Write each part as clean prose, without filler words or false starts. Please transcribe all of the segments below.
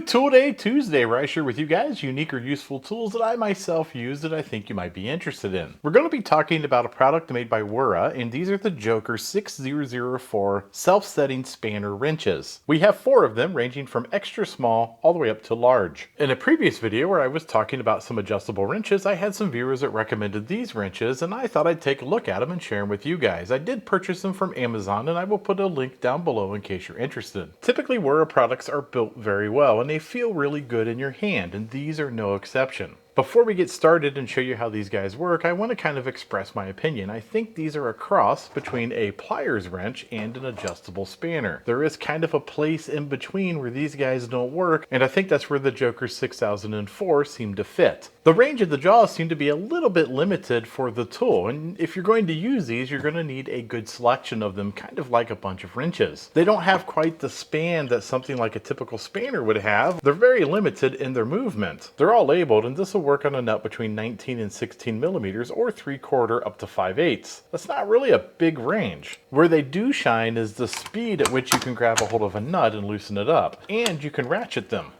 Tool Day Tuesday, where I share with you guys unique or useful tools that I myself use that I think you might be interested in. We're going to be talking about a product made by Wera, and these are the Joker 6004 self-setting spanner wrenches. We have 4 of them, ranging from extra small all the way up to large. In a previous video where I was talking about some adjustable wrenches, I had some viewers that recommended these wrenches, and I thought I'd take a look at them and share them with you guys. I did purchase them from Amazon, and I will put a link down below in case you're interested. Typically, Wera products are built very well, and they feel really good in your hand, and these are no exception. Before we get started and show you how these guys work, I want to kind of express my opinion. I think these are a cross between a pliers wrench and an adjustable spanner. There is kind of a place in between where these guys don't work, and I think that's where the Joker 6004 seem to fit. The range of the jaws seem to be a little bit limited for the tool, and if you're going to use these, you're going to need a good selection of them, kind of like a bunch of wrenches. They don't have quite the span that something like a typical spanner would have. They're very limited in their movement. They're all labeled, and this will work on a nut between 19 and 16 millimeters or 3/4 up to 5/8. That's not really a big range. Where they do shine is the speed at which you can grab a hold of a nut and loosen it up, and you can ratchet them.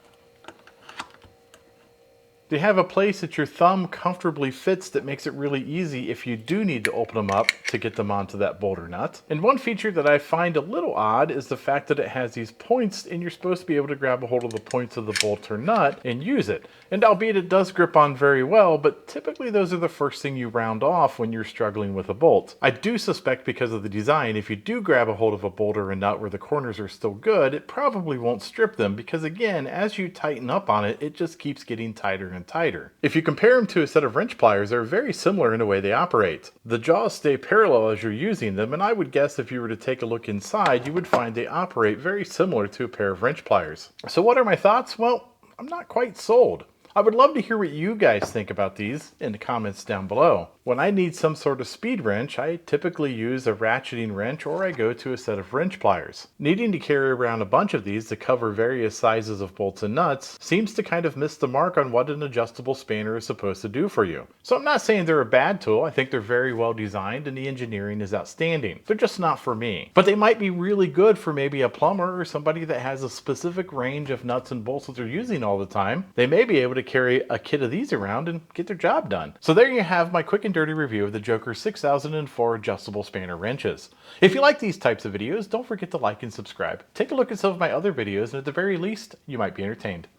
They have a place that your thumb comfortably fits that makes it really easy if you do need to open them up to get them onto that bolt or nut. And one feature that I find a little odd is the fact that it has these points, and you're supposed to be able to grab a hold of the points of the bolt or nut and use it. And albeit it does grip on very well, but typically those are the first thing you round off when you're struggling with a bolt. I do suspect because of the design, if you do grab a hold of a bolt or a nut where the corners are still good, it probably won't strip them because, again, as you tighten up on it, it just keeps getting tighter and tighter. If you compare them to a set of wrench pliers, they're very similar in the way they operate. The jaws stay parallel as you're using them, and I would guess if you were to take a look inside, you would find they operate very similar to a pair of wrench pliers. So what are my thoughts? Well, I'm not quite sold. I would love to hear what you guys think about these in the comments down below. When I need some sort of speed wrench, I typically use a ratcheting wrench or I go to a set of wrench pliers. Needing to carry around a bunch of these to cover various sizes of bolts and nuts seems to kind of miss the mark on what an adjustable spanner is supposed to do for you. So I'm not saying they're a bad tool. I think they're very well designed and the engineering is outstanding. They're just not for me. But they might be really good for maybe a plumber or somebody that has a specific range of nuts and bolts that they're using all the time. They may be able to carry a kit of these around and get their job done. So there you have my quick and dirty review of the Joker 6004 adjustable spanner wrenches. If you like these types of videos, don't forget to like and subscribe. Take a look at some of my other videos, and at the very least, you might be entertained.